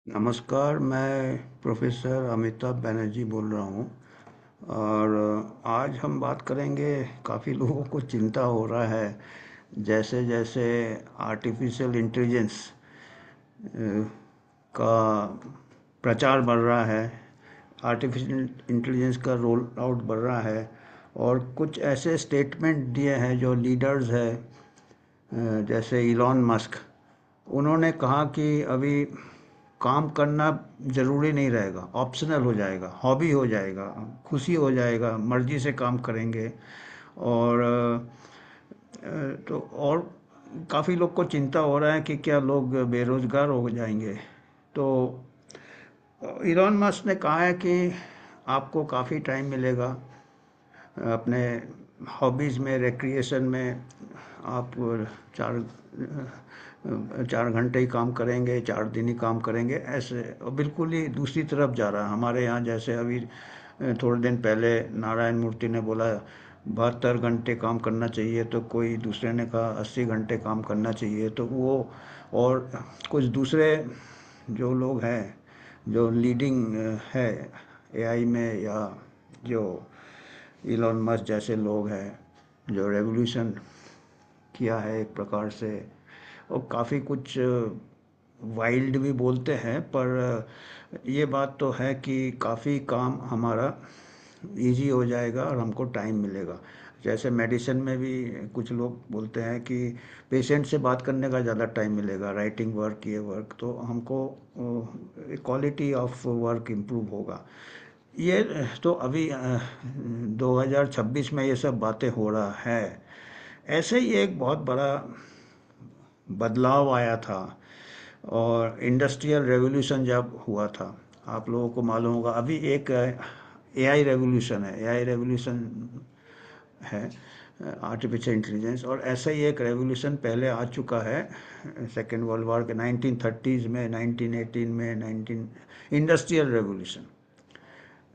नमस्कार, मैं प्रोफेसर अमिताभ बनर्जी बोल रहा हूँ। और आज हम बात करेंगे। काफ़ी लोगों को चिंता हो रहा है, जैसे जैसे आर्टिफिशियल इंटेलिजेंस का प्रचार बढ़ रहा है, आर्टिफिशियल इंटेलिजेंस का रोल आउट बढ़ रहा है। और कुछ ऐसे स्टेटमेंट दिए हैं जो लीडर्स है, जैसे इलॉन मस्क। उन्होंने कहा कि अभी काम करना ज़रूरी नहीं रहेगा, ऑप्शनल हो जाएगा, हॉबी हो जाएगा, खुशी हो जाएगा, मर्जी से काम करेंगे। और तो और काफ़ी लोग को चिंता हो रहा है कि क्या लोग बेरोजगार हो जाएंगे। तो इलॉन मस्क ने कहा है कि आपको काफ़ी टाइम मिलेगा अपने हॉबीज़ में, रिक्रिएशन में। आप चार 4 घंटे ही काम करेंगे, 4 दिन ही काम करेंगे, ऐसे। और बिल्कुल ही दूसरी तरफ जा रहा है हमारे यहाँ। जैसे अभी थोड़े दिन पहले नारायण मूर्ति ने बोला 72 घंटे काम करना चाहिए, तो कोई दूसरे ने कहा 80 घंटे काम करना चाहिए। तो वो और कुछ दूसरे जो लोग हैं, जो लीडिंग है एआई में, या जो इलॉन मस्क जैसे लोग हैं, जो रेवोल्यूशन किया है एक प्रकार से। और काफ़ी कुछ वाइल्ड भी बोलते हैं, पर ये बात तो है कि काफ़ी काम हमारा इजी हो जाएगा और हमको टाइम मिलेगा। जैसे मेडिसिन में भी कुछ लोग बोलते हैं कि पेशेंट से बात करने का ज़्यादा टाइम मिलेगा, राइटिंग वर्क, ये वर्क, तो हमको क्वालिटी ऑफ वर्क इम्प्रूव होगा। ये तो अभी 2026 में ये सब बातें हो रहा है। ऐसे ही एक बहुत बड़ा बदलाव आया था, और इंडस्ट्रियल रेवोल्यूशन जब हुआ था, आप लोगों को मालूम होगा। अभी एक एआई रेवोल्यूशन है, एआई रेवोल्यूशन है, आर्टिफिशियल इंटेलिजेंस। और ऐसा ही एक रेवोल्यूशन पहले आ चुका है सेकेंड वर्ल्ड वॉर के 1930s में, 1918 में, 19 industrial revolution.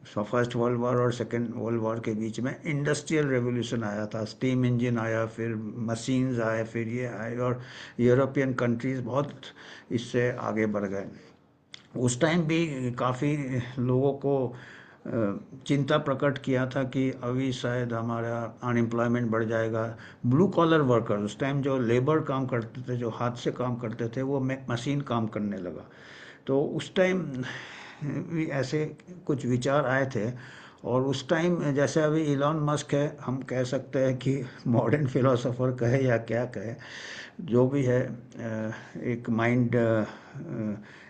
First world war और सेकेंड वर्ल्ड वॉर के बीच में इंडस्ट्रियल रेवोल्यूशन आया था। स्टीम इंजन आया, फिर मशीन्स आए, फिर ये आए, और यूरोपियन कंट्रीज़ बहुत इससे आगे बढ़ गए। उस टाइम भी काफ़ी लोगों को चिंता प्रकट किया था कि अभी शायद हमारा अनएम्प्लॉयमेंट बढ़ जाएगा। ब्लू कॉलर वर्कर, उस टाइम जो लेबर काम करते थे, जो हाथ से काम करते थे, वो मशीन काम करने लगा। तो उस टाइम भी ऐसे कुछ विचार आए थे। और उस टाइम जैसे अभी इलॉन मस्क है, हम कह सकते हैं कि मॉडर्न फिलोसोफर कहे या क्या कहे, जो भी है, एक माइंड,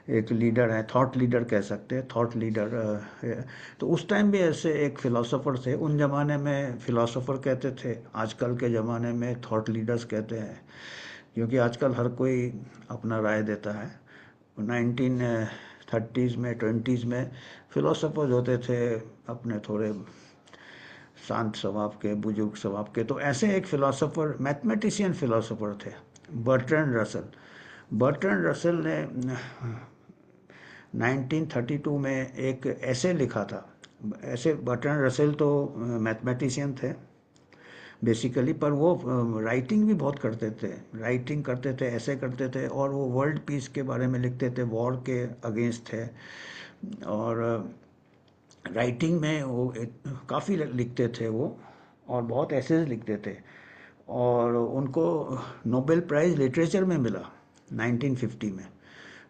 एक लीडर है, थॉट लीडर कह सकते हैं, थॉट लीडर। तो उस टाइम भी ऐसे एक फिलोसोफर थे। उन जमाने में फिलोसोफर कहते थे, आजकल के ज़माने में थॉट लीडर्स कहते हैं, क्योंकि आजकल हर कोई अपना राय देता है। 1930s में, 20s में फिलोसोफर्स होते थे अपने थोड़े शांत स्वभाव के, बुजुर्ग स्वभाव के। तो ऐसे एक फिलोसोफर, मैथमेटिशियन फिलोसोफर थे, बर्ट्रैंड रसल। बर्ट्रैंड रसल ने 1932 में एक ऐसे लिखा था। ऐसे बर्ट्रैंड रसल तो मैथमेटिशियन थे बेसिकली, पर वो राइटिंग भी बहुत करते थे। राइटिंग करते थे, ऐसे करते थे, और वो वर्ल्ड पीस के बारे में लिखते थे, वॉर के अगेंस्ट थे। और राइटिंग में वो काफ़ी लिखते थे वो, और बहुत ऐसे लिखते थे। और उनको नोबेल प्राइज़ लिटरेचर में मिला 1950 में।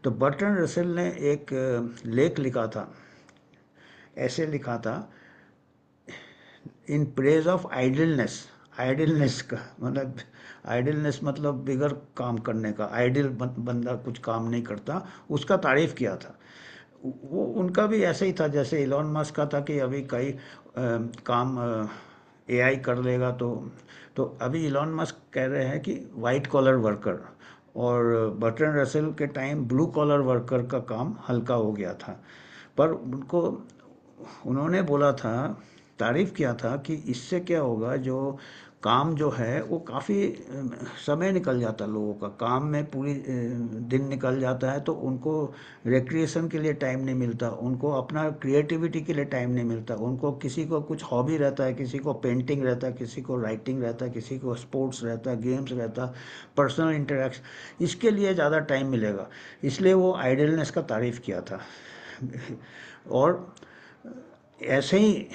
तो बर्ट्रैंड रसेल ने एक लेख लिखा था, ऐसे लिखा था, in praise of idleness. Idleness का मतलब, आइडलनेस मतलब बिगर काम करने का, आइडल बंदा कुछ काम नहीं करता, उसका तारीफ किया था। वो उनका भी ऐसे ही था जैसे इलॉन मस्क का था कि अभी कई काम एआई कर लेगा। तो अभी इलॉन मस्क कह रहे हैं कि वाइट कॉलर वर्कर, और बर्ट्रैंड रसेल के टाइम ब्लू कॉलर वर्कर का काम हल्का हो गया था। पर उन्होंने बोला था, तारीफ किया था कि इससे क्या होगा, जो काम जो है वो काफ़ी समय निकल जाता है लोगों का, काम में पूरी दिन निकल जाता है, तो उनको रिक्रिएशन के लिए टाइम नहीं मिलता, उनको अपना क्रिएटिविटी के लिए टाइम नहीं मिलता, उनको किसी को कुछ हॉबी रहता है, किसी को पेंटिंग रहता है, किसी को राइटिंग रहता है, किसी को स्पोर्ट्स रहता है, गेम्स रहता है, पर्सनल इंटरेक्शन, इसके लिए ज़्यादा टाइम मिलेगा। इसलिए वो आइडलनेस का तारीफ़ किया था। और ऐसे ही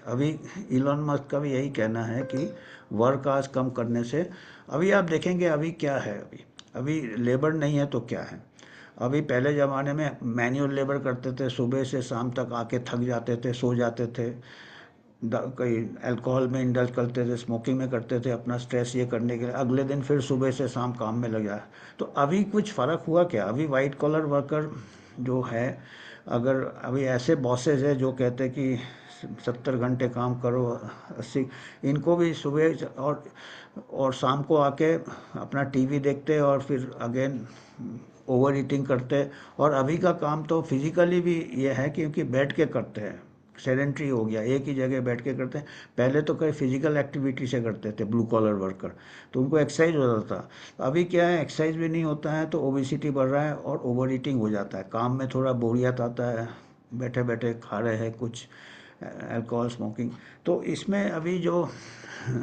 अभी इलॉन मस्क का भी यही कहना है कि वर्क आज कम करने से, अभी आप देखेंगे अभी क्या है, अभी अभी लेबर नहीं है तो क्या है। अभी पहले ज़माने में मैन्युअल लेबर करते थे, सुबह से शाम तक आके थक जाते थे, सो जाते थे, कई अल्कोहल में इंडल्ज करते थे, स्मोकिंग में करते थे, अपना स्ट्रेस ये करने के लिए अगले दिन फिर सुबह से शाम काम में लग जाए। तो अभी कुछ फ़र्क हुआ क्या? अभी वाइट कॉलर वर्कर जो है, अगर अभी ऐसे बॉसेज है जो कहते हैं कि 70 घंटे काम करो, 80, इनको भी सुबह और शाम को आके अपना टीवी देखते और फिर अगेन ओवर ईटिंग करते। और अभी का काम तो फिजिकली भी ये है क्योंकि बैठ के करते हैं, सेडेंट्री हो गया, एक ही जगह बैठ के करते हैं। पहले तो कई फिजिकल एक्टिविटी से करते थे ब्लू कॉलर वर्कर, तो उनको एक्सरसाइज होता था। अभी क्या है, एक्सरसाइज भी नहीं होता है, तो ओबेसिटी बढ़ रहा है और ओवर ईटिंग हो जाता है, काम में थोड़ा बोरियत आता है, बैठे बैठे खा रहे हैं कुछ, अल्कोहल स्मोकिंग। तो इसमें अभी जो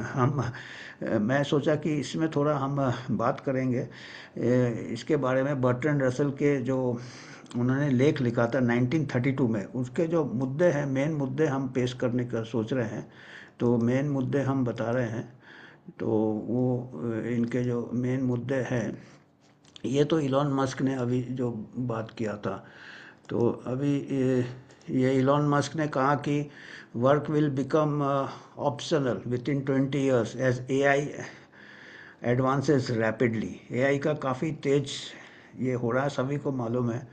हम मैं सोचा कि इसमें थोड़ा हम बात करेंगे इसके बारे में। बर्ट्रैंड रसल के जो उन्होंने लेख लिखा था 1932 में, उसके जो मुद्दे हैं, मेन मुद्दे हम पेश करने का सोच रहे हैं। तो मेन मुद्दे हम बता रहे हैं। तो वो इनके जो मेन मुद्दे हैं, ये तो इलॉन मस्क ने अभी जो बात किया था। तो अभी ये इलॉन मस्क ने कहा कि work will become optional within 20 years as AI advances rapidly. AI का काफ़ी तेज ये हो रहा है, सभी को मालूम है।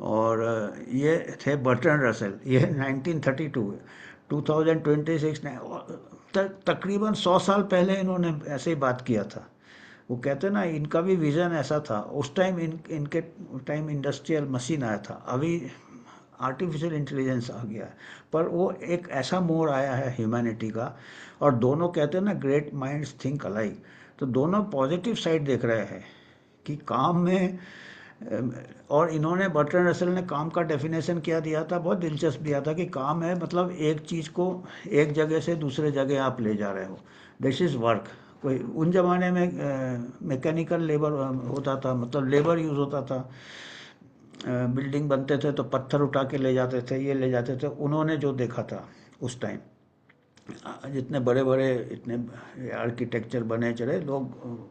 और ये थे बर्ट्रैंड रसल, ये 1932, 2026 ने तकरीबन 100 साल पहले इन्होंने ऐसे ही बात किया था। वो कहते हैं ना, इनका भी विज़न ऐसा था उस टाइम, इनके टाइम इंडस्ट्रियल मशीन आया था, अभी आर्टिफिशियल इंटेलिजेंस आ गया है। पर वो एक ऐसा मोड़ आया है ह्यूमैनिटी का। और दोनों कहते हैं ना, ग्रेट माइंड्स थिंक अलाइक, तो दोनों पॉजिटिव साइड देख रहे हैं कि काम में और इन्होंने, बर्ट्रैंड रसल ने काम का डेफिनेशन क्या दिया था, बहुत दिलचस्प दिया था कि काम है मतलब एक चीज़ को एक जगह से दूसरे जगह आप ले जा रहे हो, दिस इज़ वर्क। कोई उन जमाने में मैकेनिकल लेबर होता था, मतलब लेबर यूज़ होता था, बिल्डिंग बनते थे तो पत्थर उठा के ले जाते थे, ये ले जाते थे। उन्होंने जो देखा था उस टाइम, जितने बड़े बड़े इतने आर्किटेक्चर बने चले, लोग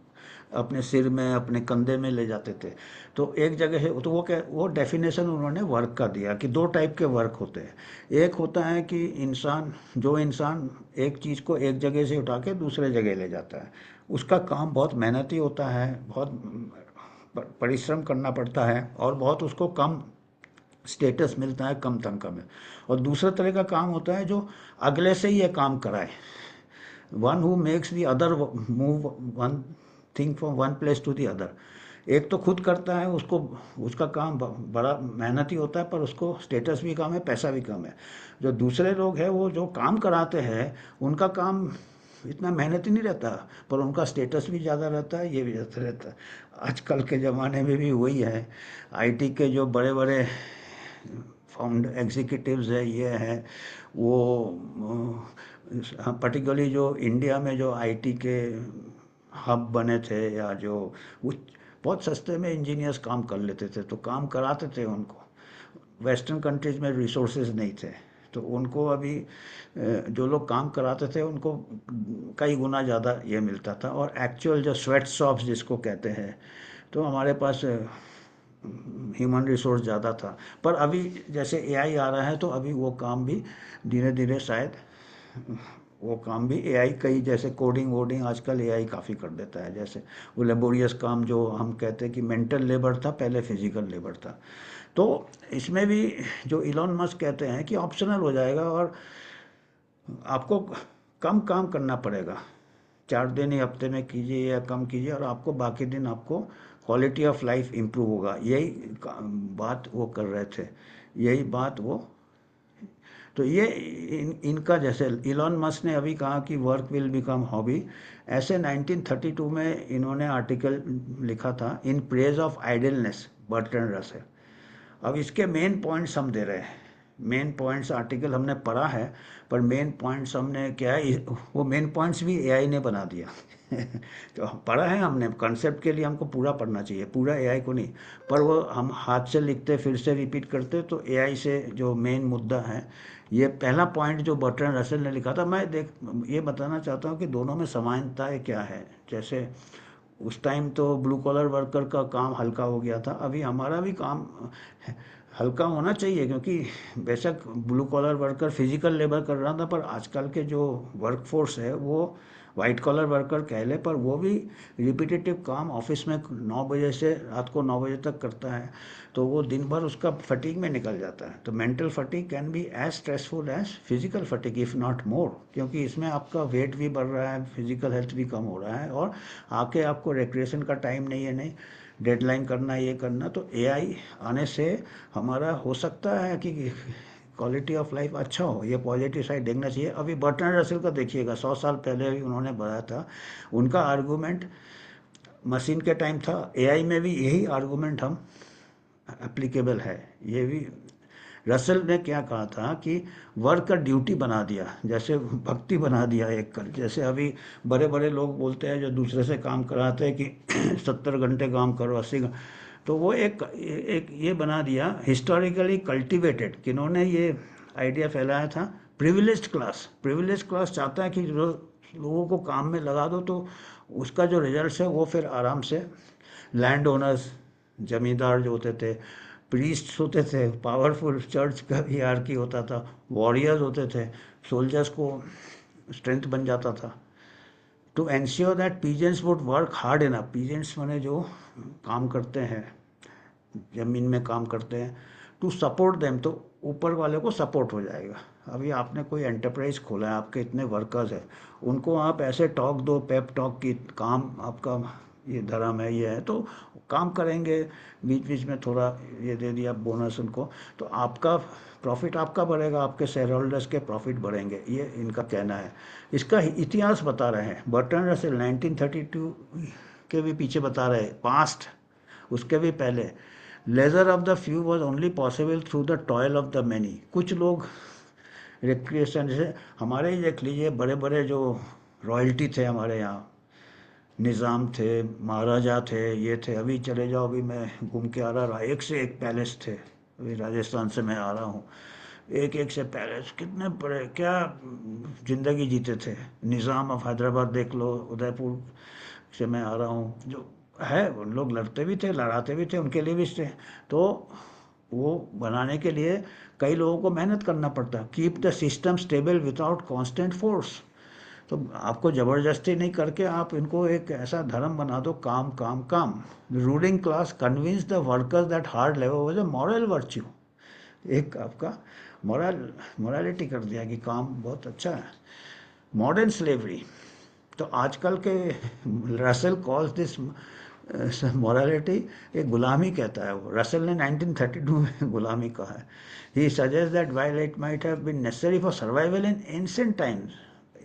अपने सिर में अपने कंधे में ले जाते थे। तो एक जगह से, तो वो डेफिनेशन उन्होंने वर्क का दिया कि दो टाइप के वर्क होते हैं। एक होता है कि इंसान एक चीज़ को एक जगह से उठा के दूसरे जगह ले जाता है, उसका काम बहुत मेहनती होता है, बहुत परिश्रम करना पड़ता है और बहुत उसको कम स्टेटस मिलता है, कम तनख्वाह में। और दूसरा तरह का काम होता है जो अगले से ही ये काम कराए, one who makes the other move one thing from one place to the other. एक तो खुद करता है, उसको उसका काम बड़ा मेहनती होता है, पर उसको स्टेटस भी कम है, पैसा भी कम है। जो दूसरे लोग हैं, वो जो काम कराते हैं, उनका काम इतना मेहनती नहीं रहता, पर उनका स्टेटस भी ज़्यादा रहता है, ये भी ज़्यादा रहता है। आजकल के ज़माने में भी वही है। आईटी के जो बड़े बड़े फाउंड एग्जीक्यूटिव्स है, ये हैं वो, पर्टिकुलरली जो इंडिया में जो आईटी के हब बने थे, या जो वो बहुत सस्ते में इंजीनियर्स काम कर लेते थे, तो काम कराते थे उनको। वेस्टर्न कंट्रीज़ में रिसोर्सेज नहीं थे, तो उनको अभी जो लोग काम कराते थे उनको कई गुना ज़्यादा ये मिलता था। और एक्चुअल जो स्वेट शॉप्स जिसको कहते हैं, तो हमारे पास ह्यूमन रिसोर्स ज़्यादा था। पर अभी जैसे एआई आ रहा है, तो अभी वो काम भी धीरे धीरे शायद, वो काम भी एआई, कई जैसे कोडिंग वोडिंग आजकल एआई काफ़ी कर देता है। जैसे वो लेबोरियस काम जो हम कहते हैं कि मेंटल लेबर था, पहले फिजिकल लेबर था। तो इसमें भी जो इलॉन मस्क कहते हैं कि ऑप्शनल हो जाएगा और आपको कम काम करना पड़ेगा, 4 दिन ही हफ्ते में कीजिए या कम कीजिए, और आपको बाकी दिन आपको क्वालिटी ऑफ लाइफ इम्प्रूव होगा। यही बात वो कर रहे थे, यही बात वो। तो ये इनका जैसे इलॉन मस्क ने अभी कहा कि वर्क विल बिकम हॉबी, ऐसे 1932 में इन्होंने आर्टिकल लिखा था in praise of idleness, Bertrand Russell. अब इसके मेन पॉइंट्स हम दे रहे हैं। मेन पॉइंट्स आर्टिकल हमने पढ़ा है, पर मेन पॉइंट्स हमने क्या है, वो मेन पॉइंट्स भी एआई ने बना दिया। तो पढ़ा है हमने, कंसेप्ट के लिए हमको पूरा पढ़ना चाहिए, पूरा एआई को नहीं, पर वो हम हाथ से लिखते फिर से रिपीट करते, तो एआई से जो मेन मुद्दा है, ये पहला पॉइंट जो बर्ट्रैंड रसेल ने लिखा था, मैं ये बताना चाहता हूँ कि दोनों में समानताएं क्या है। जैसे उस टाइम तो ब्लू कॉलर वर्कर का काम हल्का हो गया था, अभी हमारा भी काम हल्का होना चाहिए, क्योंकि बेशक blue collar worker physical labour कर रहा था, पर आजकल के जो वर्क फोर्स है वो वाइट कॉलर वर्कर कह ले, पर वो भी रिपीटेटिव काम ऑफिस में 9 बजे से रात को 9 बजे तक करता है, तो वो दिन भर उसका फटीग में निकल जाता है। तो mental fatigue can be as stressful as physical fatigue if not more, क्योंकि इसमें आपका वेट भी बढ़ रहा है, फिजिकल हेल्थ भी कम हो रहा है, और आके आपको रिक्रिएशन का टाइम नहीं है, नहीं डेडलाइन करना, ये करना। तो एआई आने से हमारा हो सकता है कि क्वालिटी ऑफ लाइफ अच्छा हो, ये पॉजिटिव साइड देखना चाहिए। अभी बर्ट्रैंड रसेल का देखिएगा, 100 साल पहले भी उन्होंने बताया था, उनका आर्गूमेंट मशीन के टाइम था, एआई में भी यही आर्गूमेंट हम एप्लीकेबल है। ये भी रसेल ने क्या कहा था कि वर्क का ड्यूटी बना दिया, जैसे भक्ति बना दिया एक कर, जैसे अभी बड़े बड़े लोग बोलते हैं जो दूसरे से काम कराते हैं कि 70 घंटे काम करो, 80 घंटे, तो वो एक ये बना दिया हिस्टोरिकली कल्टिवेटेड, किन्होंने ये आइडिया फैलाया था, प्रिविलेज्ड क्लास। प्रिविलेज्ड क्लास चाहता है कि लोगों को काम में लगा दो, तो उसका जो रिजल्ट है वो फिर आराम से लैंड ओनर्स, जमींदार जो होते थे, प्रीस्ट होते थे, पावरफुल चर्च का हियरार्की होता था, वॉरियर्स होते थे, सोल्जर्स को स्ट्रेंथ बन जाता था। To ensure that peasants would work hard enough, peasants माने जो काम करते हैं, ज़मीन में काम करते हैं, टू सपोर्ट देम, तो ऊपर वाले को सपोर्ट हो जाएगा। अभी आपने कोई एंटरप्राइज खोला है, आपके इतने वर्कर्स हैं, उनको आप ऐसे टॉक दो, पेप टॉक की, काम आपका ये धर्म है, ये है, तो काम करेंगे, बीच बीच में थोड़ा ये दे दिया बोनस उनको, तो आपका प्रॉफिट आपका बढ़ेगा, आपके शेयर होल्डर्स के प्रॉफिट बढ़ेंगे, ये इनका कहना है। इसका इतिहास बता रहे हैं बर्ट्रैंड रसेल, 1932 के भी पीछे बता रहे हैं, पास्ट उसके भी पहले, laser of the few was only possible through the toil of the many. कुछ लोग रिक्रिएशन, जैसे हमारे ही देख लीजिए, बड़े बड़े जो रॉयल्टी थे हमारे यहाँ, निज़ाम थे, महाराजा थे, ये थे, अभी चले जाओ, अभी मैं घूम के आ रहा, एक से एक पैलेस थे, अभी राजस्थान से मैं आ रहा हूँ, एक एक से पैलेस, कितने बड़े, क्या जिंदगी जीते थे। निज़ाम ऑफ हैदराबाद देख लो, उदयपुर से मैं आ रहा हूँ, जो है उन लोग लड़ते भी थे, लड़ाते भी थे, उनके लिए भी थे। तो वो बनाने के लिए कई लोगों को मेहनत करना पड़ता, keep the system stable without constant force. तो आपको ज़बरदस्ती नहीं करके आप इनको एक ऐसा धर्म बना दो, काम काम काम। Ruling class convince the workers that hard labour was a moral virtue, एक आपका मोरालिटी कर दिया कि काम बहुत अच्छा है। मॉडर्न स्लेवरी, तो आजकल के रसेल कॉल्स दिस मोरालिटी, एक गुलामी कहता है वो, रसेल ने 1932 में गुलामी कहा है। He suggest that while it might have been necessary for survival in ancient times,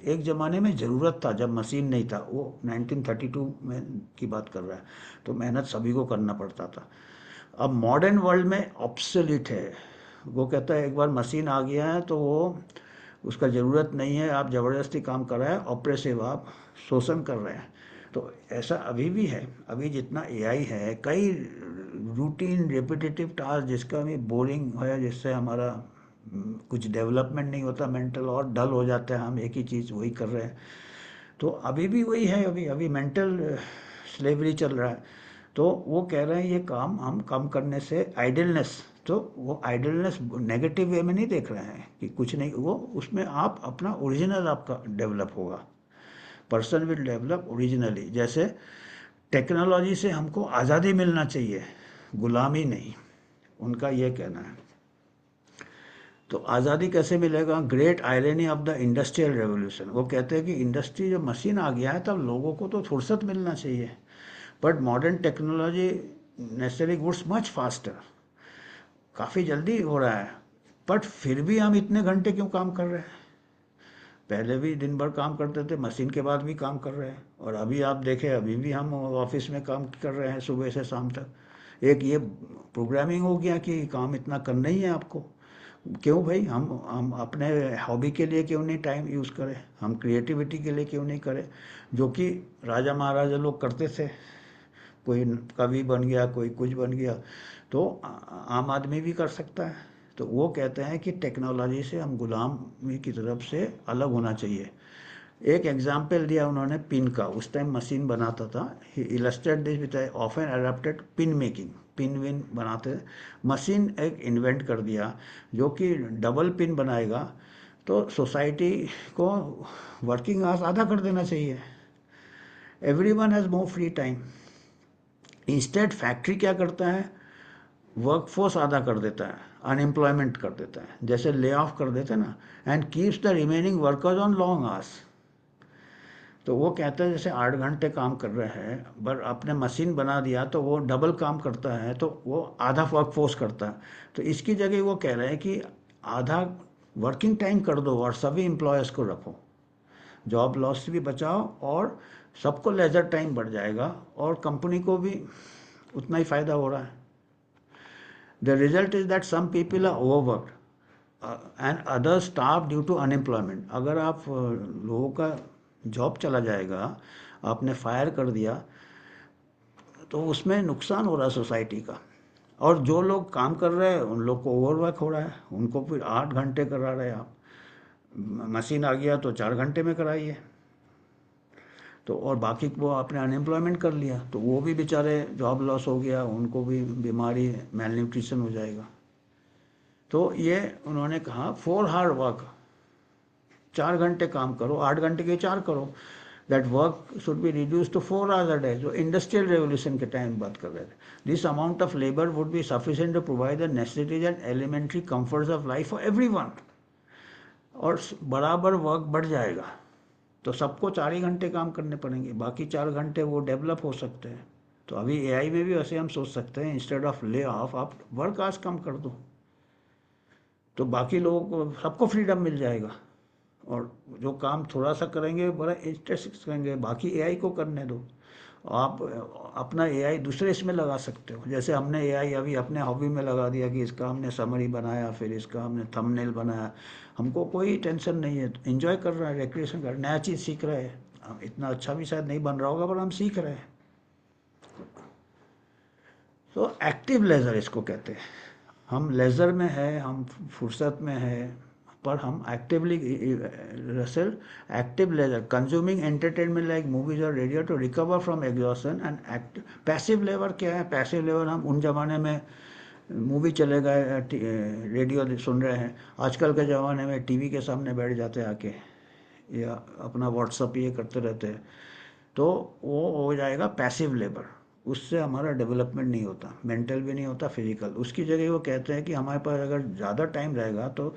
एक ज़माने में ज़रूरत था जब मशीन नहीं था, वो 1932 में की बात कर रहा है, तो मेहनत सभी को करना पड़ता था। अब मॉडर्न वर्ल्ड में ऑब्सोलीट है, वो कहता है एक बार मशीन आ गया है तो वो उसका ज़रूरत नहीं है, आप ज़बरदस्ती काम कर रहे हैं, ऑपरेसिव, आप शोषण कर रहे हैं। तो ऐसा अभी भी है, अभी जितना एआई है, कई रूटीन रिपीटेटिव टास्क जिसका भी बोरिंग है, जिससे हमारा कुछ डेवलपमेंट नहीं होता, मेंटल और डल हो जाता है, हम एक ही चीज़ वही कर रहे हैं। तो अभी भी वही है, अभी अभी मेंटल स्लेवरी चल रहा है। तो वो कह रहे हैं ये काम हम कम करने से आइडलनेस, तो वो आइडलनेस नेगेटिव वे में नहीं देख रहे हैं कि कुछ नहीं, वो उसमें आप अपना ओरिजिनल आपका डेवलप होगा, पर्सन विल डेवलप ओरिजिनली। जैसे टेक्नोलॉजी से हमको आज़ादी मिलना चाहिए, गुलामी नहीं, उनका ये कहना है। तो आज़ादी कैसे मिलेगा, great irony of the industrial revolution, वो कहते हैं कि इंडस्ट्री जब मशीन आ गया है तब लोगों को तो फुर्सत मिलना चाहिए, but modern technology necessary goods much faster, काफ़ी जल्दी हो रहा है, बट फिर भी हम इतने घंटे क्यों काम कर रहे हैं? पहले भी दिन भर काम करते थे, मशीन के बाद भी काम कर रहे हैं, और अभी आप देखें अभी भी हम ऑफिस में काम कर रहे हैं सुबह से शाम तक। एक ये प्रोग्रामिंग हो गया कि काम इतना करना ही है आपको। क्यों भाई, हम अपने हॉबी के लिए क्यों नहीं टाइम यूज़ करें, हम क्रिएटिविटी के लिए क्यों नहीं करें, जो कि राजा महाराजा लोग करते थे। कोई कवि बन गया, कोई कुछ बन गया, तो आम आदमी भी कर सकता है। तो वो कहते हैं कि टेक्नोलॉजी से हम गुलामी की तरफ से अलग होना चाहिए। एक एग्जाम्पल दिया उन्होंने पिन का, उस टाइम मशीन बनाता था, he illustrate this with often adopted pin making, pin विन बनाते, मशीन एक इन्वेंट कर दिया जो कि डबल पिन बनाएगा, तो सोसाइटी को वर्किंग आवर्स आधा कर देना चाहिए। Every one has more free time. Instead factory क्या करता है, वर्कफोर्स आधा कर देता है, अनएम्प्लॉयमेंट कर देता है, जैसे ले ऑफ कर देते हैं ना, and keeps the remaining workers on long hours. तो वो कहता है जैसे 8 घंटे काम कर रहे हैं, पर आपने मशीन बना दिया तो वो डबल काम करता है, तो वो आधा वर्कफोर्स करता है। तो इसकी जगह वो कह रहे हैं कि आधा वर्किंग टाइम कर दो और सभी एम्प्लॉयज़ को रखो, जॉब लॉस भी बचाओ और सबको लेजर टाइम बढ़ जाएगा और कंपनी को भी उतना ही फ़ायदा हो रहा है। The result is that some people are overwork and other staff due to unemployment. अगर आप लोगों का जॉब चला जाएगा, आपने फायर कर दिया, तो उसमें नुकसान हो रहा है सोसाइटी का। और जो लोग काम कर रहे हैं उन लोग को ओवरवर्क हो रहा है, उनको फिर 8 घंटे करा रहे हैं आप। मशीन आ गया तो 4 घंटे में कराइए, तो और बाकी वो आपने अनएम्प्लॉयमेंट कर लिया, तो वो भी बेचारे जॉब लॉस हो गया, उनको भी बीमारी मेल न्यूट्रिशन हो जाएगा। तो ये उन्होंने कहा 4 हार्ड वर्क, 4 घंटे काम करो, 8 घंटे के 4 करो, that work should be reduce to 4 hours a day, जो इंडस्ट्रियल रेवोल्यूशन के टाइम बात कर रहे थे। This amount of labour would be sufficient to provide the necessities and elementary comforts of life for everyone. और बराबर वर्क बढ़ जाएगा, तो सबको 4 ही घंटे काम करने पड़ेंगे, बाकी 4 घंटे वो डेवलप हो सकते हैं। तो अभी एआई में भी वैसे हम सोच सकते हैं, इंस्टेड ऑफ ले ऑफ आप वर्क आज कम कर दो, तो बाकी लोगों को सबको फ्रीडम मिल जाएगा, और जो काम थोड़ा सा करेंगे बड़ा इंटरेस्ट से करेंगे, बाकी एआई को करने दो। आप अपना एआई दूसरे इसमें लगा सकते हो, जैसे हमने एआई अभी अपने हॉबी में लगा दिया कि इसका हमने समरी बनाया, फिर इसका हमने थंबनेल बनाया, हमको कोई टेंशन नहीं है, एंजॉय कर रहा है, रिक्रिएशन कर, नया चीज़ सीख रहे हैं। हम इतना अच्छा भी शायद नहीं बन रहा होगा, पर हम सीख रहे हैं। तो एक्टिव लेज़र इसको कहते हैं। हम लेज़र में है, हम फुर्सत में है, पर हम actively Russell active leisure consuming entertainment like movies और radio to recover from exhaustion and act. Passive लेवर क्या है? पैसिव लेवर हम उन जमाने में मूवी चले गए, रेडियो सुन रहे हैं, आजकल के ज़माने में टीवी के सामने बैठ जाते हैं आके, या अपना व्हाट्सअप ये करते रहते हैं, तो वो हो जाएगा पैसिव लेबर। उससे हमारा डेवलपमेंट नहीं होता, मेंटल भी नहीं होता, फिजिकल। उसकी जगह वो कहते हैं कि हमारे पास अगर ज़्यादा टाइम रहेगा तो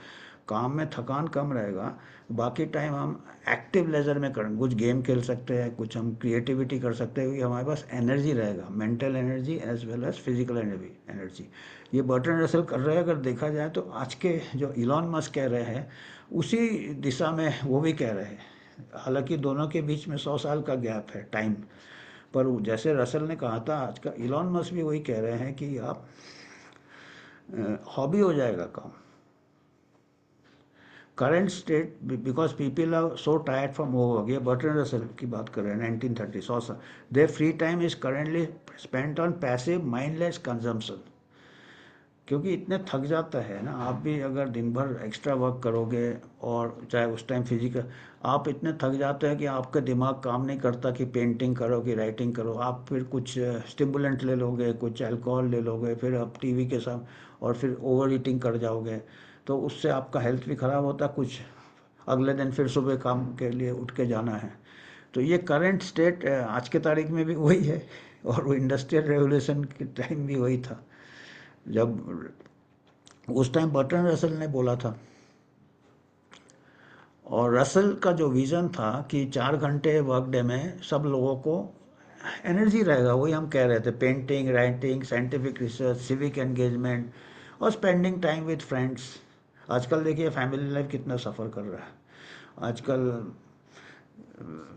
काम में थकान कम रहेगा, बाकी टाइम हम एक्टिव लेजर में करें, कुछ गेम खेल सकते हैं, कुछ हम क्रिएटिविटी कर सकते हैं, क्योंकि हमारे पास एनर्जी रहेगा, mental energy as well as physical energy. ये बर्टन रसल कर रहे हैं, अगर देखा जाए तो आज के जो इलॉन मस्क कह रहे हैं उसी दिशा में वो भी कह रहे हैं। हालांकि दोनों के बीच में 100 साल का गैप है टाइम, पर जैसे रसल ने कहा था, आज का इलॉन मस्क भी वही कह रहे हैं कि आप हॉबी हो जाएगा काम। Current state because people are so tired from over, ये बर्टन रसल की बात कर रहे हैं 1930, 100 साल। They free time is currently spent on passive mindless consumption. क्योंकि इतने थक जाता है ना, आप भी अगर दिन भर एक्स्ट्रा वर्क करोगे, और चाहे उस टाइम फिजिकल, आप इतने थक जाते हैं कि आपका दिमाग काम नहीं करता कि पेंटिंग करो कि राइटिंग करो, आप फिर कुछ स्टिमुलेंट ले लोगे, कुछ अल्कोहल ले लोगे, फिर आप टीवी के साथ, और फिर ओवर ईटिंग कर जाओगे, तो उससे आपका हेल्थ भी ख़राब होता, कुछ अगले दिन फिर सुबह काम के लिए उठ के जाना है। तो ये करंट स्टेट आज के तारीख में भी वही है, और वो इंडस्ट्रियल रेवोल्यूशन के टाइम भी वही था, जब उस टाइम बर्टन रसल ने बोला था। और रसल का जो विज़न था कि 4 घंटे वर्क डे में सब लोगों को एनर्जी रहेगा, वही हम कह रहे थे, painting, writing, scientific research, civic engagement, और स्पेंडिंग टाइम विद फ्रेंड्स। आजकल देखिए फैमिली लाइफ कितना सफ़र कर रहा है आजकल।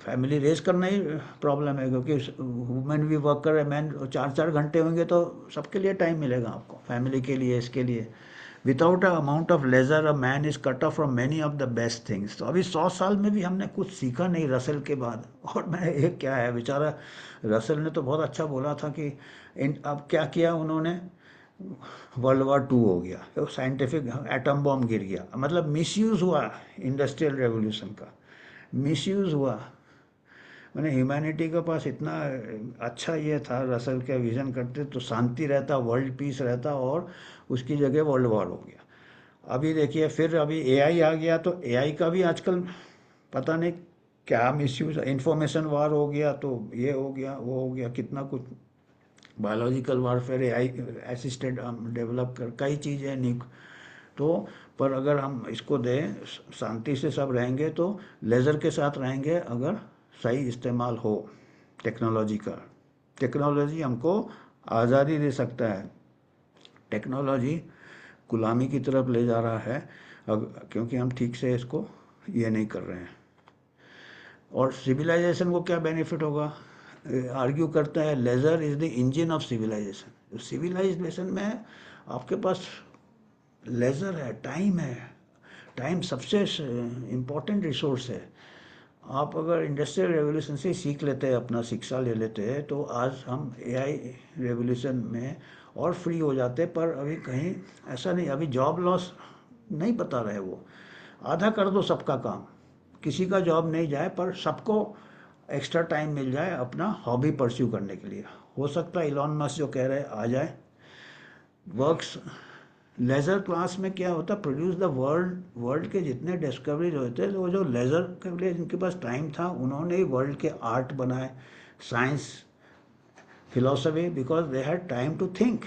फैमिली रेज करना ही प्रॉब्लम है, क्योंकि वुमेन भी वर्क कर रहे हैं, मैन 4-4 घंटे होंगे तो सबके लिए टाइम मिलेगा आपको, फैमिली के लिए, इसके लिए। Without a amount of leisure a man is cut off from many of the best things. तो अभी 100 साल में भी हमने कुछ सीखा नहीं रसल के बाद। और मैं एक क्या है बेचारा, रसल ने तो बहुत अच्छा बोला था कि अब क्या किया उन्होंने, वर्ल्ड वॉर 2 हो गया, तो साइंटिफिक एटम बॉम्ब गिर गया, मतलब मिसयूज़ हुआ इंडस्ट्रियल रेवोल्यूशन का, मिसयूज़ हुआ। मैंने ह्यूमैनिटी के पास इतना अच्छा ये था, रसल का विज़न करते तो शांति रहता, वर्ल्ड पीस रहता, और उसकी जगह वर्ल्ड वॉर हो गया। अभी देखिए फिर अभी एआई आ गया, तो एआई का भी आजकल पता नहीं क्या मिसयूज, इंफॉर्मेशन वार हो गया, तो ये हो गया वो हो गया, कितना कुछ बायोलॉजिकल वारफेयर, एआई असिस्टेड हम डेवलप कर कई चीज़ें नहीं। तो पर अगर हम इसको दें, शांति से सब रहेंगे तो लेज़र के साथ रहेंगे, अगर सही इस्तेमाल हो टेक्नोलॉजी का। टेक्नोलॉजी हमको आज़ादी दे सकता है, टेक्नोलॉजी गुलामी की तरफ ले जा रहा है, अब क्योंकि हम ठीक से इसको ये नहीं कर रहे हैं। और सिविलाइजेशन को क्या बेनिफिट होगा, आर्ग्यू करता है leisure is the engine of civilization. Civilization में आपके पास लेज़र है, टाइम है, टाइम सबसे इम्पोर्टेंट रिसोर्स है। आप अगर इंडस्ट्रियल रेवोल्यूशन से सीख लेते हैं, अपना शिक्षा ले लेते हैं, तो आज हम एआई रेवोल्यूशन में और फ्री हो जाते। पर अभी कहीं ऐसा नहीं, अभी जॉब लॉस नहीं बता रहे वो, आधा कर दो सबका काम, किसी का जॉब नहीं जाए, पर सबको एक्स्ट्रा टाइम मिल जाए अपना हॉबी परस्यू करने के लिए। हो सकता है इलॉन मस्क जो कह रहे हैं आ जाए, वर्क्स। लेज़र क्लास में क्या होता, प्रोड्यूस द वर्ल्ड, वर्ल्ड के जितने डिस्कवरीज होते हैं, तो वो जो लेज़र के लिए जिनके पास टाइम था, उन्होंने ही वर्ल्ड के आर्ट बनाए, science, philosophy, because they had time to think.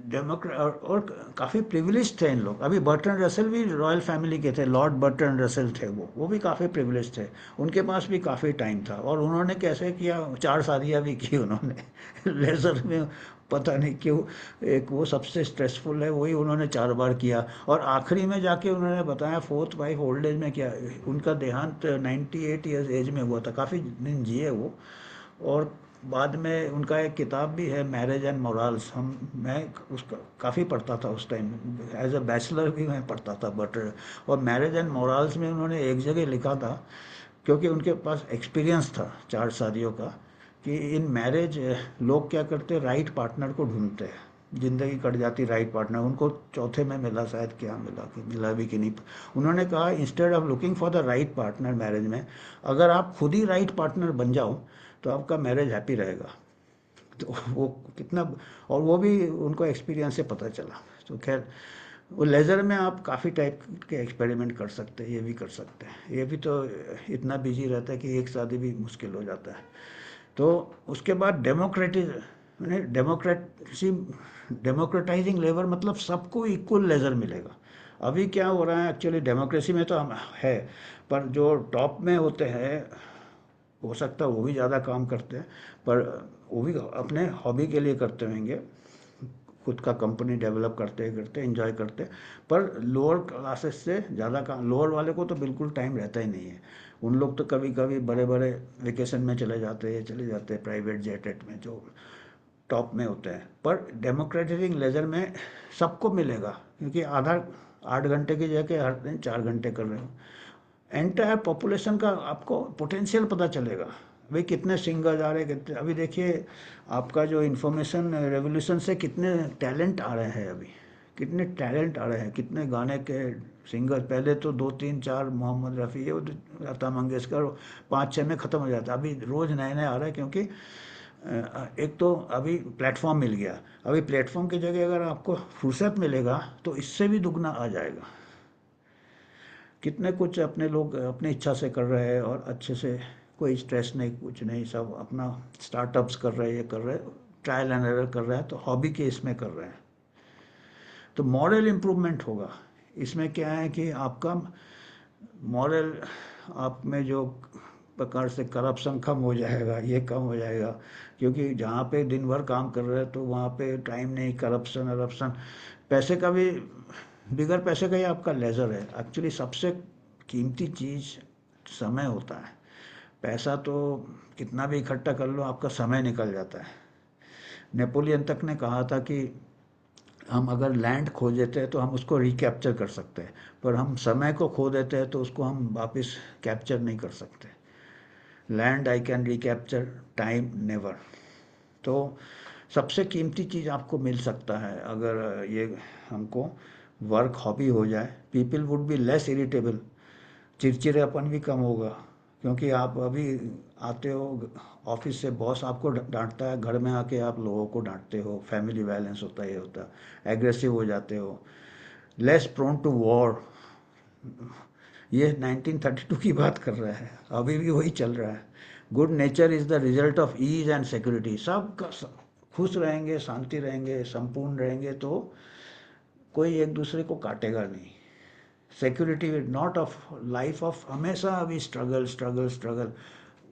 Democrat और काफ़ी प्रिविलेज थे इन लोग। अभी बर्टन रसल भी रॉयल फैमिली के थे, लॉर्ड बर्टन रसल थे, वो भी काफ़ी प्रिविलेज थे, उनके पास भी काफ़ी टाइम था। और उन्होंने कैसे किया, 4 शादियाँ भी की उन्होंने लेज़र में, पता नहीं क्यों, एक वो सबसे स्ट्रेसफुल है, वही उन्होंने 4 बार किया। और आखिरी में जाके उन्होंने बताया 4th वाइफ ओल्ड एज में किया। उनका देहांत 98 ईयर्स एज में हुआ था, काफ़ी दिन जिए वो। और बाद में उनका एक किताब भी है, मैरिज एंड मोरल्स, मैं उसका काफ़ी पढ़ता था उस टाइम, एज अ बैचलर भी मैं पढ़ता था। बट और मैरिज एंड मोरल्स में उन्होंने एक जगह लिखा था, क्योंकि उनके पास एक्सपीरियंस था 4 शादियों का, कि इन मैरिज लोग क्या करते, राइट पार्टनर को ढूंढते हैं, ज़िंदगी कट जाती राइट पार्टनर, उनको चौथे में मिला शायद, क्या मिला कि मिला भी कि नहीं। उन्होंने कहा instead of looking for the right partner marriage में, अगर आप खुद ही राइट पार्टनर बन जाओ तो आपका मैरिज हैप्पी रहेगा। तो वो कितना, और वो भी उनको एक्सपीरियंस से पता चला। तो खैर, वो लेज़र में आप काफ़ी टाइप के एक्सपेरिमेंट कर सकते हैं, ये भी कर सकते हैं। ये भी तो इतना बिजी रहता है कि एक शादी भी मुश्किल हो जाता है। तो उसके बाद डेमोक्रेसी, डेमोक्रेटाइजिंग लेबर, मतलब सबको इक्वल लेज़र मिलेगा। अभी क्या हो रहा है एक्चुअली, डेमोक्रेसी में तो हम है, पर जो टॉप में होते हैं, हो सकता है वो भी ज़्यादा काम करते हैं, पर वो भी अपने हॉबी के लिए करते होंगे, खुद का कंपनी डेवलप करते करते एंजॉय करते। पर लोअर क्लासेस से ज़्यादा काम, लोअर वाले को तो बिल्कुल टाइम रहता ही नहीं है। उन लोग तो कभी कभी बड़े बड़े वेकेशन में चले जाते हैं प्राइवेट जेट एट में, जो टॉप में होते हैं। पर डेमोक्रेटिक लेजर में सबको मिलेगा, क्योंकि आधा 8 घंटे की जगह हर दिन 4 घंटे कर रहे हो, एंटायर पॉपुलेशन का आपको पोटेंशियल पता चलेगा। भाई कितने सिंगर्स आ रहे हैं, कितने, अभी देखिए आपका जो इंफॉर्मेशन रेवोल्यूशन से कितने टैलेंट आ रहे हैं अभी, कितने टैलेंट आ रहे हैं, कितने गाने के सिंगर। पहले तो 2 3 4 मोहम्मद रफ़ी, ये लता मंगेशकर, 5 6 में ख़त्म हो जाता, अभी रोज़ नए नए आ रहे हैं। क्योंकि एक तो अभी प्लेटफॉर्म मिल गया, अभी प्लेटफॉर्म की जगह अगर आपको फुर्सत मिलेगा तो इससे भी दुगना आ जाएगा। कितने कुछ अपने लोग अपनी इच्छा से कर रहे हैं, और अच्छे से, कोई स्ट्रेस नहीं, कुछ नहीं, सब अपना स्टार्टअप्स कर रहे हैं, ये कर रहे हैं, ट्रायल एंड एरर कर रहे हैं, तो हॉबी के इसमें कर रहे हैं। तो मॉरल इम्प्रूवमेंट होगा। इसमें क्या है कि आपका मॉरल, आप में जो प्रकार से करप्शन कम हो जाएगा, ये कम हो जाएगा। क्योंकि जहाँ पे दिन भर काम कर रहे हैं तो वहाँ पे टाइम नहीं, करप्शन वरप्शन। पैसे का भी, बिगैर पैसे का ही आपका लेज़र है। एक्चुअली सबसे कीमती चीज़ समय होता है। पैसा तो कितना भी इकट्ठा कर लो, आपका समय निकल जाता है। नेपोलियन तक ने कहा था कि हम अगर लैंड खो देते हैं तो हम उसको रिकैप्चर कर सकते हैं, पर हम समय को खो देते हैं तो उसको हम वापस कैप्चर नहीं कर सकते। Land I can recapture, time never. तो सबसे कीमती चीज़ आपको मिल सकता है अगर ये हमको वर्क हॉबी हो जाए। People would be less irritable, चिड़चिड़ापन भी कम होगा। क्योंकि आप अभी आते हो ऑफिस से, बॉस आपको डांटता है, घर में आके आप लोगों को डांटते हो, फैमिली वायलेंस होता है, ये होता है, एग्रेसिव हो जाते हो, लेस प्रोन टू वॉर। ये 1932 की बात कर रहा है, अभी भी वही चल रहा है। Good nature is the result of ease and security. खुश रहेंगे, शांति रहेंगे, संपूर्ण रहेंगे तो कोई एक दूसरे को काटेगा नहीं। Security not of life of हमेशा अभी स्ट्रगल स्ट्रगल स्ट्रगल।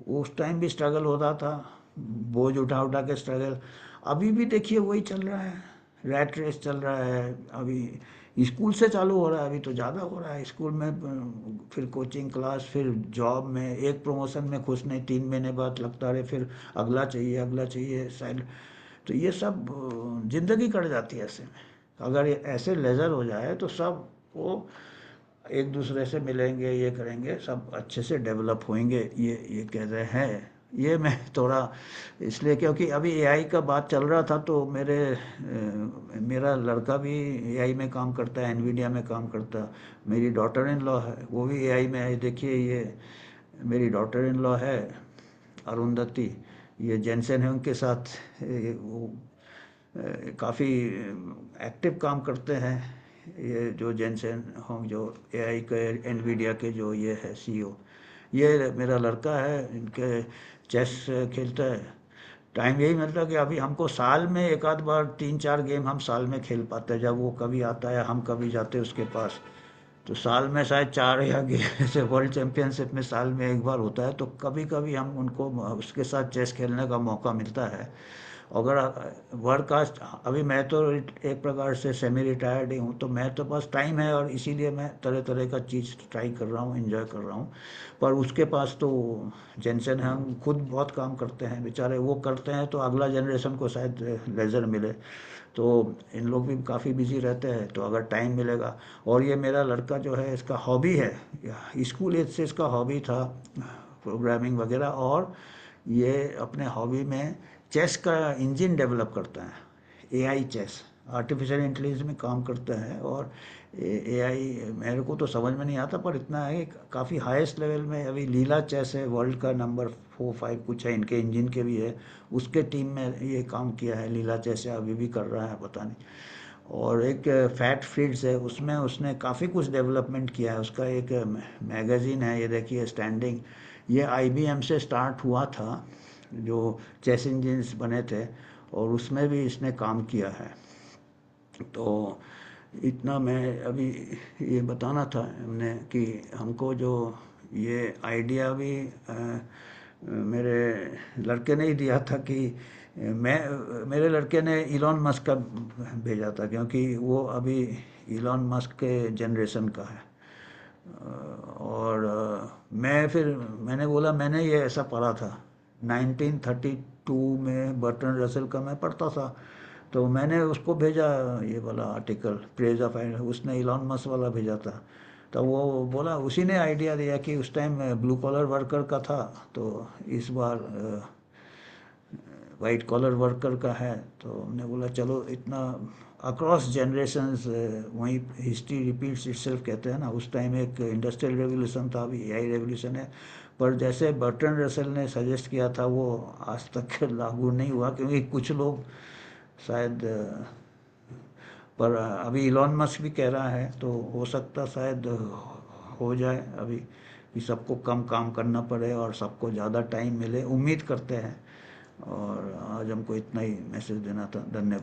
उस टाइम भी स्ट्रगल होता था, बोझ उठा उठा के स्ट्रगल। अभी भी देखिए वही चल रहा है, रैट रेस चल रहा है। अभी स्कूल से चालू हो रहा है, अभी तो ज़्यादा हो रहा है स्कूल में, फिर कोचिंग क्लास, फिर जॉब में एक प्रमोशन में खुश नहीं, 3 महीने बाद लगता रहे, फिर अगला चाहिए साइड। तो ये सब जिंदगी कट जाती है ऐसे में। अगर ये ऐसे लेज़र हो जाए तो सब वो एक दूसरे से मिलेंगे, ये करेंगे, सब अच्छे से डेवलप होंगे, ये कह रहे हैं। ये मैं थोड़ा इसलिए, क्योंकि अभी एआई का बात चल रहा था तो मेरा लड़का भी एआई में काम करता है, एनवीडिया में काम करता है। मेरी डॉटर इन लॉ है, वो भी एआई में है। देखिए ये मेरी डॉटर इन लॉ है अरुंधति, ये जेनसेन है उनके साथ, वो काफ़ी एक्टिव काम करते हैं। ये जो जेनसेन होंग, जो एआई के एनवीडिया के जो ये है सीईओ, ये मेरा लड़का है, इनके चेस खेलता है। टाइम यही मिलता है कि अभी हमको साल में एक आध बार 3-4 गेम हम साल में खेल पाते हैं, जब वो कभी आता है, हम कभी जाते हैं उसके पास। तो साल में शायद 4 या जैसे वर्ल्ड चैंपियनशिप में साल में एक बार होता है, तो कभी कभी हम उनको उसके साथ चेस खेलने का मौका मिलता है। अगर वर्क आज, अभी मैं तो एक प्रकार से सेमी रिटायर्ड ही हूँ, तो मैं तो बस टाइम है और इसीलिए मैं तरह तरह का चीज़ ट्राई कर रहा हूँ, एंजॉय कर रहा हूँ। पर उसके पास तो जेंसन है, हम खुद बहुत काम करते हैं बेचारे, वो करते हैं तो अगला जनरेशन को शायद लेज़र मिले। तो इन लोग भी काफ़ी बिजी रहते हैं, तो अगर टाइम मिलेगा। और ये मेरा लड़का जो है, इसका हॉबी है, स्कूल एज से इसका हॉबी था प्रोग्रामिंग वगैरह, और ये अपने हॉबी में चेस का इंजन डेवलप करता है, एआई चेस, आर्टिफिशियल इंटेलिजेंस में काम करता है। और एआई मेरे को तो समझ में नहीं आता, पर इतना है काफ़ी हाईएस्ट लेवल में अभी लीला चेस है, वर्ल्ड का नंबर 4-5 कुछ है, इनके इंजन के भी है। उसके टीम में ये काम किया है, लीला चेस है, अभी भी कर रहा है पता नहीं। और एक फैट फ्रीड्स है, उसमें उसने काफ़ी कुछ डेवलपमेंट किया है। उसका एक मैगज़ीन है, ये देखिए स्टैंडिंग, ये आईबीएम से स्टार्ट हुआ था, जो चेस इंजिन्स बने थे, और उसमें भी इसने काम किया है। तो इतना मैं अभी ये बताना था हमने कि हमको जो ये आइडिया भी मेरे लड़के ने ही दिया था कि मेरे लड़के ने इलॉन मस्क का भेजा था, क्योंकि वो अभी इलॉन मस्क के जनरेशन का है। और मैंने बोला, मैंने ये ऐसा पढ़ा था 1932 में, बर्टन रसल का मैं पढ़ता था, तो मैंने उसको भेजा ये वाला आर्टिकल, प्रेज ऑफ आइडिया, उसने इलॉन मस्क वाला भेजा था। तो वो बोला, उसी ने आइडिया दिया कि उस टाइम ब्लू कॉलर वर्कर का था, तो इस बार वाइट कॉलर वर्कर का है। तो हमने बोला चलो इतना अक्रॉस जनरेशन्स, वहीं हिस्ट्री रिपीट्स इटसेल्फ कहते हैं ना। उस टाइम एक इंडस्ट्रियल रेवोल्यूशन था, अभी एआई रेवोल्यूशन है। पर जैसे बर्टन रसल ने सजेस्ट किया था, वो आज तक लागू नहीं हुआ, क्योंकि कुछ लोग शायद पर अभी इलॉन मस्क भी कह रहा है, तो हो सकता शायद हो जाए अभी, कि सबको कम काम करना पड़े और सबको ज़्यादा टाइम मिले, उम्मीद करते हैं। और आज हमको इतना ही मैसेज देना था। धन्यवाद।